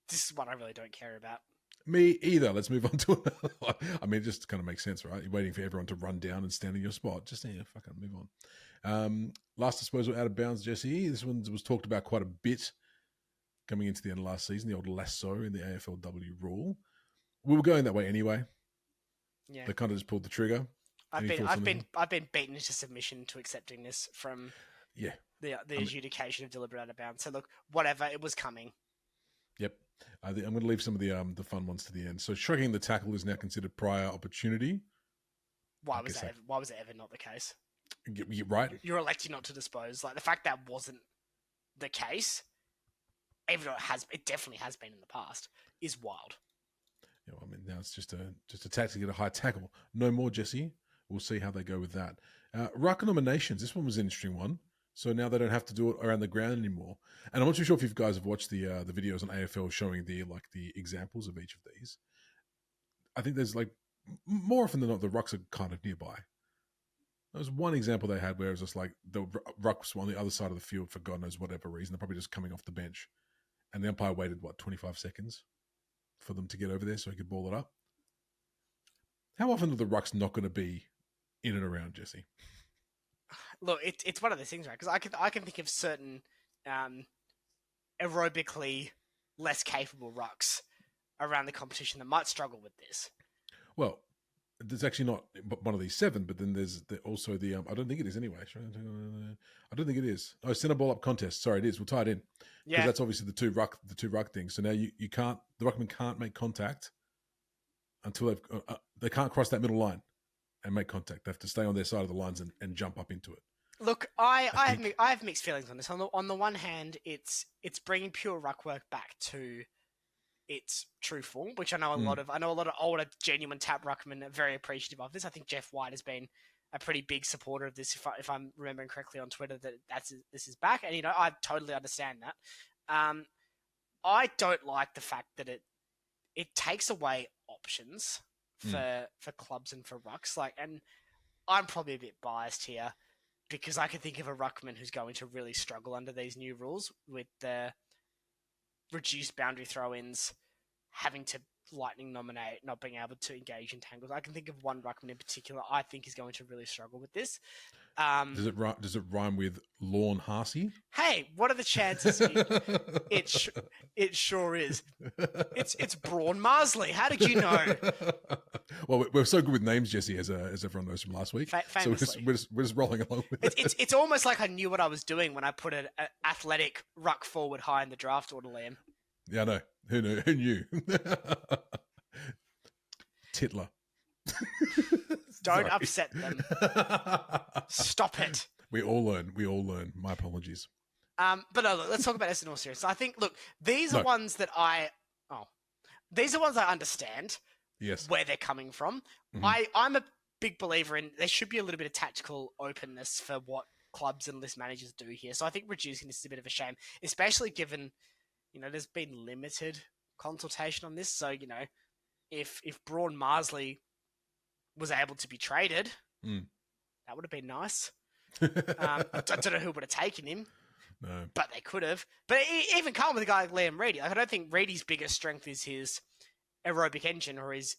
Speaker 1: This is one I really don't care about.
Speaker 2: Me either. Let's move on to another. I mean, it just kind of makes sense, right? You're waiting for everyone to run down and stand in your spot. Just fucking move on. Last disposal out of bounds, Jesse. This one was talked about quite a bit coming into the end of last season, the old lasso in the AFLW rule. We were going that way anyway.
Speaker 1: Yeah.
Speaker 2: They kind of just pulled the trigger.
Speaker 1: I've been beaten into submission to accepting this from the adjudication of deliberate out of bounds. So look, whatever, it was coming.
Speaker 2: Yep. I'm going to leave some of the fun ones to the end. So shrugging the tackle is now considered prior opportunity.
Speaker 1: Why was it ever not the case?
Speaker 2: You're right.
Speaker 1: You're electing not to dispose. Like the fact that wasn't the case, even though it definitely has been in the past, is wild.
Speaker 2: Yeah, well, I mean, now it's just a tactic to get a high tackle. No more, Jesse. We'll see how they go with that. Ruck nominations. This one was an interesting one. So now they don't have to do it around the ground anymore. And I'm not too sure if you guys have watched the videos on AFL showing the examples of each of these. I think there's like more often than not the rucks are kind of nearby. There was one example they had where it was just like the rucks were on the other side of the field for God knows whatever reason. They're probably just coming off the bench. And the umpire waited, 25 seconds for them to get over there so he could ball it up. How often are the rucks not going to be in and around, Jesse?
Speaker 1: Look, it's one of those things, right? Because I can think of certain aerobically less capable rucks around the competition that might struggle with this.
Speaker 2: Well, there's actually not one of these 7, but then there's also the I don't think it is anyway. I don't think it is. Oh, center ball up contest. Sorry, it is. We'll tie it in because that's obviously the two ruck things. So now you can't, the ruckman can't make contact until they can't cross that middle line and make contact. They have to stay on their side of the lines and jump up into it.
Speaker 1: Look, I have mixed feelings on this. On the one hand, it's bringing pure ruck work back to its true form, which I know a lot of older genuine tap ruckmen are very appreciative of this. I think Jeff White has been a pretty big supporter of this, if I'm remembering correctly on Twitter, this is back, and I totally understand that. I don't like the fact that it takes away options for clubs and for rucks. And I'm probably a bit biased here because I can think of a ruckman who's going to really struggle under these new rules with the reduced boundary throw-ins, having to lightning nominate, not being able to engage in tangles. I can think of one ruckman in particular I think is going to really struggle with this.
Speaker 2: Does it rhyme with Lorne Harsey?
Speaker 1: Hey, what are the chances? It sure is. It's Braun Marsley. How did you know?
Speaker 2: Well, we're so good with names, Jesse, as everyone knows from last week.
Speaker 1: Famously.
Speaker 2: So we're just rolling along with it.
Speaker 1: It's almost like I knew what I was doing when I put an athletic ruck forward high in the draft order, Liam.
Speaker 2: Yeah, I know. Who knew? Who knew? Titler.
Speaker 1: Don't upset them. Stop it.
Speaker 2: We all learn. My apologies.
Speaker 1: But no, look, let's talk about this in all seriousness. I think, look, these are ones that I understand.
Speaker 2: Yes.
Speaker 1: Where they're coming from. Mm-hmm. I'm a big believer in there should be a little bit of tactical openness for what clubs and list managers do here. So I think reducing this is a bit of a shame, especially given, there's been limited consultation on this. So, if Braun Marsley was able to be traded, that would have been nice. I don't know who would have taken him.
Speaker 2: No.
Speaker 1: But they could have. But even come with a guy like Liam Reedy. I don't think Reedy's biggest strength is his aerobic engine or his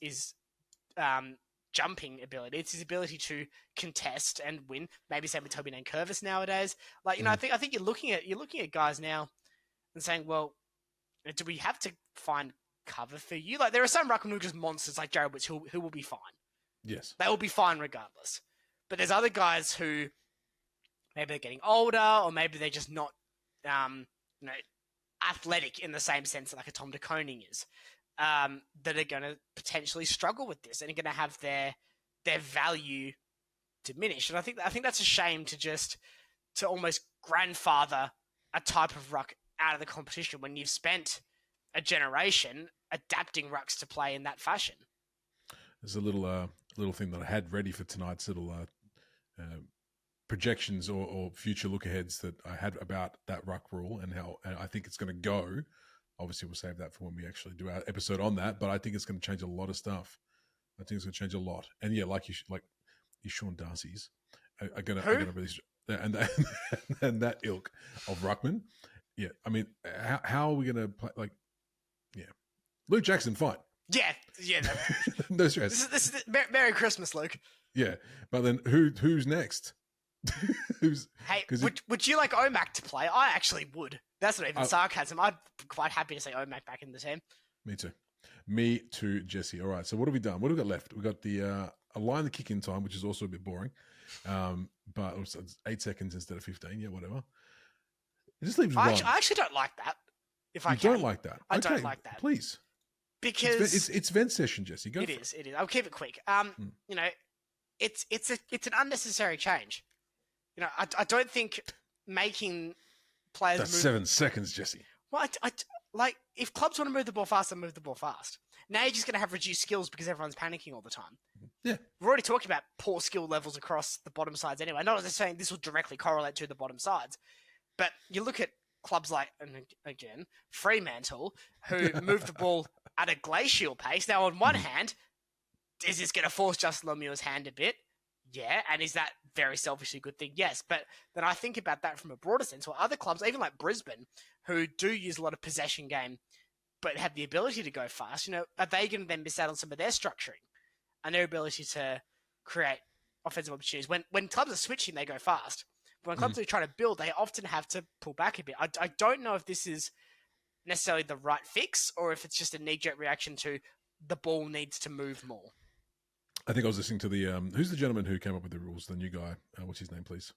Speaker 1: jumping ability. It's his ability to contest and win. Maybe same with Toby Nankervis nowadays. I think you're looking at guys now and saying, well, do we have to find cover for you? There are some ruckmen who are just monsters like Jared Witts who will be fine.
Speaker 2: Yes.
Speaker 1: They will be fine regardless. But there's other guys who maybe they're getting older or maybe they're just not athletic in the same sense that like a Tom de Koning is. That are going to potentially struggle with this and are going to have their value diminished. And I think that's a shame to almost grandfather a type of ruck out of the competition when you've spent a generation adapting rucks to play in that fashion.
Speaker 2: There's a little thing that I had ready for tonight's little projections or future look aheads that I had about that ruck rule and how I think it's going to go. Obviously, we'll save that for when we actually do our episode on that. But I think it's going to change a lot of stuff. I think it's going to change a lot. And yeah, like your Sean Darcy's are going to really and that ilk of ruckman. Yeah, I mean, how are we going to play? Luke Jackson, fine.
Speaker 1: Yeah.
Speaker 2: No stress.
Speaker 1: This is Merry Christmas, Luke.
Speaker 2: Yeah, but then who's next?
Speaker 1: Would you like Omac to play? I actually would. That's not even sarcasm. I'd be quite happy to see Omac back in the team.
Speaker 2: Me too, Jesse. All right, so what have we done? What have we got left? We've got the align the kick-in time, which is also a bit boring. But it's 8 seconds instead of 15. Yeah, whatever. It just leaves one.
Speaker 1: I actually don't like that.
Speaker 2: I don't like that.
Speaker 1: I don't like that.
Speaker 2: Please.
Speaker 1: Because
Speaker 2: it's vent session, Jesse. Go.
Speaker 1: It is. I'll keep it quick. It's an unnecessary change. I don't think making players
Speaker 2: That's
Speaker 1: move...
Speaker 2: 7 seconds, Jesse.
Speaker 1: Well, if clubs want to move the ball fast, they'll move the ball fast. Now you're just going to have reduced skills because everyone's panicking all the time.
Speaker 2: Yeah.
Speaker 1: We're already talking about poor skill levels across the bottom sides anyway. Not as saying this will directly correlate to the bottom sides. But you look at clubs like, and again, Fremantle, who move the ball at a glacial pace. Now, on one hand, is this going to force Justin Lemue's hand a bit? Yeah, and is that very selfishly a good thing? Yes, but then I think about that from a broader sense. Well, other clubs, even like Brisbane, who do use a lot of possession game, but have the ability to go fast, are they going to then miss out on some of their structuring and their ability to create offensive opportunities? When clubs are switching, they go fast. But when clubs are trying to build, they often have to pull back a bit. I don't know if this is necessarily the right fix or if it's just a knee-jerk reaction to the ball needs to move more.
Speaker 2: I think I was listening to the who's the gentleman who came up with the rules? The new guy. What's his name, please?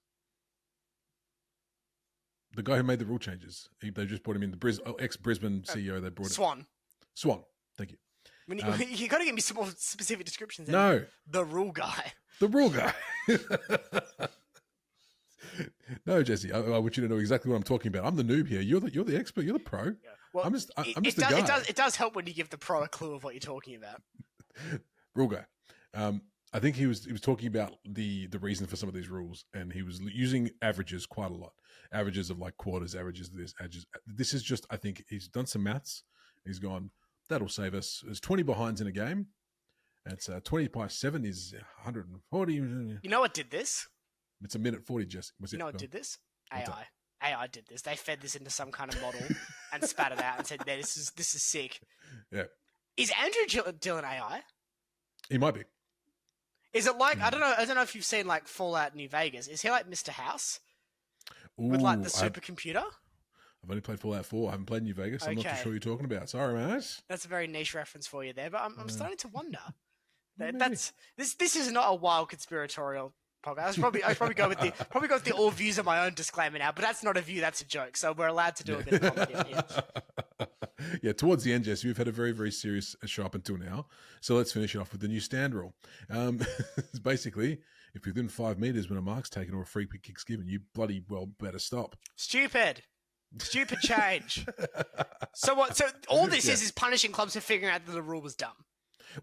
Speaker 2: The guy who made the rule changes. They just brought him in. The ex-Brisbane CEO. They brought
Speaker 1: Swan.
Speaker 2: Swan. Thank you.
Speaker 1: You got to give me some more specific descriptions.
Speaker 2: No,
Speaker 1: the rule guy.
Speaker 2: The rule guy. No, Jesse. I want you to know exactly what I'm talking about. I'm the noob here. You're the expert. You're the pro. Yeah.
Speaker 1: Well,
Speaker 2: I'm just the guy.
Speaker 1: It does help when you give the pro a clue of what you're talking about.
Speaker 2: Rule guy. I think he was talking about the reason for some of these rules, and he was using averages quite a lot. Averages of like quarters, averages of this, averages. This is just, I think he's done some maths. He's gone, that'll save us. There's 20 behinds in a game. It's 20 by 7 is 140.
Speaker 1: You know what did this?
Speaker 2: It's a minute 40, Jesse.
Speaker 1: You know what did this? AI. AI did this. They fed this into some kind of model and spat it out and said, "This is sick."
Speaker 2: Yeah.
Speaker 1: Is Andrew Dillon AI?
Speaker 2: He might be.
Speaker 1: Is it like I don't know if you've seen like Fallout New Vegas. Is he like Mr. House? With like the supercomputer?
Speaker 2: I've only played Fallout 4. I haven't played New Vegas. I'm not too sure what you're talking about. Sorry, mate.
Speaker 1: That's a very niche reference for you there, but I'm starting to wonder. This is not a wild conspiratorial podcast. I probably go with the all views of my own disclaimer now, but that's not a view, that's a joke. So we're allowed to do a bit of comedy on here.
Speaker 2: Yeah, towards the end, Jesse, we've had a very, very serious show up until now. So let's finish it off with the new stand rule. It's basically, if you're within 5 meters when a mark's taken or a free kick's given, you bloody well better stop.
Speaker 1: Stupid change. So what? So all this is punishing clubs for figuring out that the rule was dumb.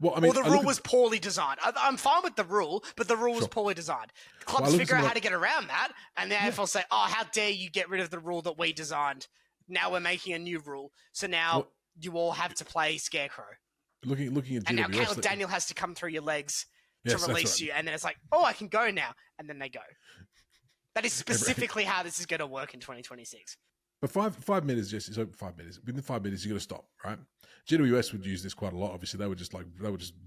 Speaker 2: Well, I mean,
Speaker 1: or the rule was poorly designed. I'm fine with the rule, but the rule was poorly designed. Clubs figure out how to get around that, and the AFL say, "Oh, how dare you get rid of the rule that we designed? Now we're making a new rule, so now you all have to play Scarecrow."
Speaker 2: Looking at GWS,
Speaker 1: and now Caleb Daniel has to come through your legs to release you, and then it's like, "Oh, I can go now," and then they go. That is specifically how this is going to work in 2026.
Speaker 2: But 5 minutes, Jesse. So 5 minutes. Within 5 minutes, you got to stop, right? GWS would use this quite a lot. Obviously, they would just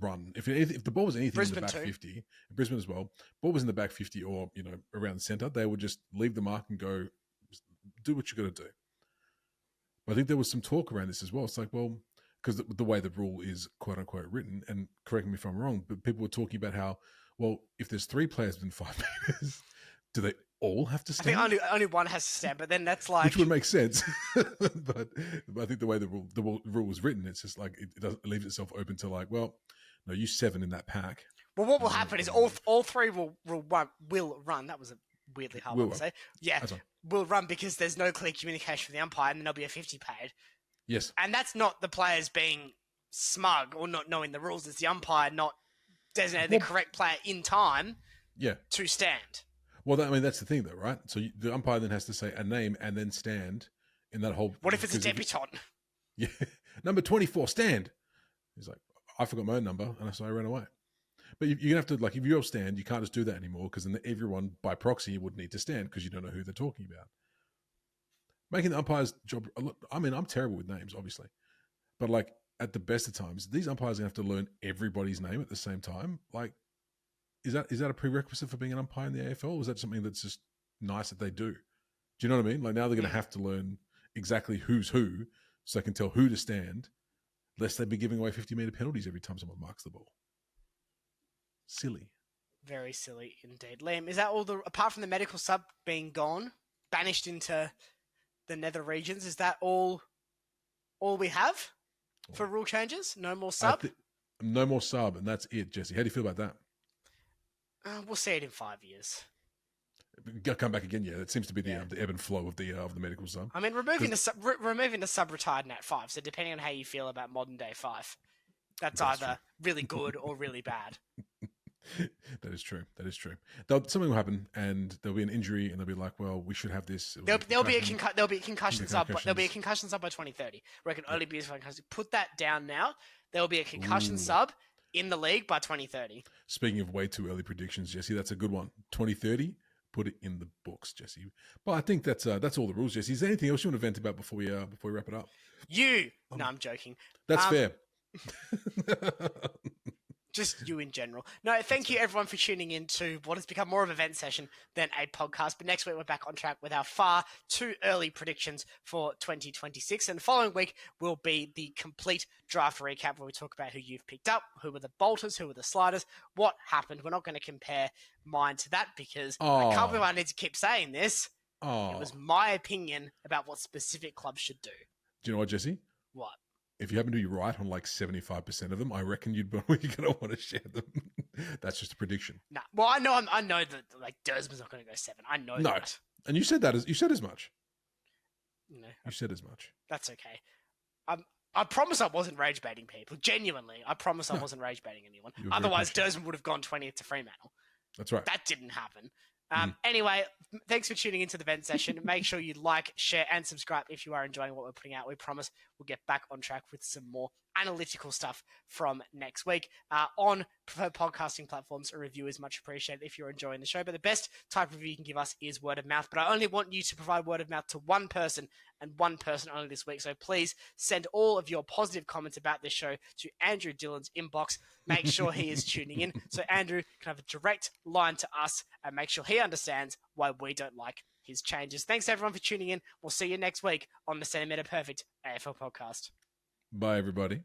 Speaker 2: run. If the ball was anything
Speaker 1: Brisbane
Speaker 2: in the back
Speaker 1: too.
Speaker 2: 50, Brisbane as well. Ball was in the back 50 or around the center, they would just leave the mark and go, do what you got to do. But I think there was some talk around this as well. It's like, well, because the way the rule is quote unquote written, and correct me if I'm wrong, but people were talking about how, well, if there's 3 players within 5 meters, do they all have to stand?
Speaker 1: I think only one has to stand, but then that's like...
Speaker 2: Which would make sense. but I think the way the rule was written, it's just like, it leaves itself open to like, well, no, you 7 in that pack.
Speaker 1: Well, what will happen is all 3 will run. That was a weirdly hard one to say. Yeah, will run because there's no clear communication from the umpire, and then there'll be a 50 paid.
Speaker 2: Yes.
Speaker 1: And that's not the players being smug or not knowing the rules. It's the umpire not designating the correct player in time to stand.
Speaker 2: Well, that's the thing, though, right? So the umpire then has to say a name and then stand in that whole...
Speaker 1: What if it's a debutant?
Speaker 2: Yeah. Number 24, stand. He's like, I forgot my own number, and so I ran away. But you're going to have to, like, if you all stand, you can't just do that anymore, because then everyone, by proxy, would need to stand, because you don't know who they're talking about. Making the umpire's job... I mean, I'm terrible with names, obviously. But, like, at the best of times, these umpires are going to have to learn everybody's name at the same time. Like, is that a prerequisite for being an umpire in the AFL? Or is that something that's just nice that they do? Do you know what I mean? Like, now they're going to have to learn exactly who's who, so they can tell who to stand, lest they be giving away 50-meter penalties every time someone marks the ball. Silly.
Speaker 1: Very silly indeed. Liam, is that all apart from the medical sub being gone, banished into the nether regions, is that all we have for rule changes? No more sub?
Speaker 2: No more sub, and that's it, Jesse. How do you feel about that?
Speaker 1: We'll see it in 5 years.
Speaker 2: Come back again, yeah. That seems to be the ebb and flow of the medical sub.
Speaker 1: I mean, removing the sub retired in at 5, so depending on how you feel about modern day 5, that's either really good or really bad.
Speaker 2: That is true. Something will happen, and there'll be an injury, and they'll be like, "Well, we should have this."
Speaker 1: There'll be a concussion sub. There'll be a concussion sub by 2030, where it can only be used for concussion. Put that down now. There will be a concussion sub in the league by 2030.
Speaker 2: Speaking of way too early predictions, Jesse, that's a good one. 2030, put it in the books, Jesse. But I think that's all the rules, Jesse. Is there anything else you want to vent about before we wrap it up?
Speaker 1: No, I'm joking.
Speaker 2: That's fair.
Speaker 1: Just you in general. No, thank you everyone for tuning in to what has become more of an event session than a podcast. But next week we're back on track with our far too early predictions for 2026. And the following week will be the complete draft recap where we talk about who you've picked up, who were the bolters, who were the sliders, what happened. We're not going to compare mine to that because I can't believe I need to keep saying this. It was my opinion about what specific clubs should do.
Speaker 2: Do you know what, Jesse?
Speaker 1: What?
Speaker 2: If you happen to be right on like 75% of them, I reckon you're going to want to share them. That's just a prediction.
Speaker 1: Nah. Well, I know that like Dersman's not going to go 7. I know that.
Speaker 2: And you said that. You said as much.
Speaker 1: No,
Speaker 2: you said as much.
Speaker 1: That's okay. I promise I wasn't rage baiting people. Genuinely, I promise I wasn't rage baiting anyone. Otherwise, Dersman would have gone 20th to Fremantle.
Speaker 2: That's right.
Speaker 1: That didn't happen. Anyway, thanks for tuning into the vent session. Make sure you like, share, and subscribe if you are enjoying what we're putting out. We promise we'll get back on track with some more analytical stuff from next week. On preferred podcasting platforms, a review is much appreciated if you're enjoying the show. But the best type of review you can give us is word of mouth. But I only want you to provide word of mouth to one person and one person only this week. So please send all of your positive comments about this show to Andrew Dillon's inbox. Make sure he is tuning in so Andrew can have a direct line to us and make sure he understands why we don't like his changes. Thanks everyone for tuning in. We'll see you next week on the Centimetre Perfect AFL podcast.
Speaker 2: Bye, everybody.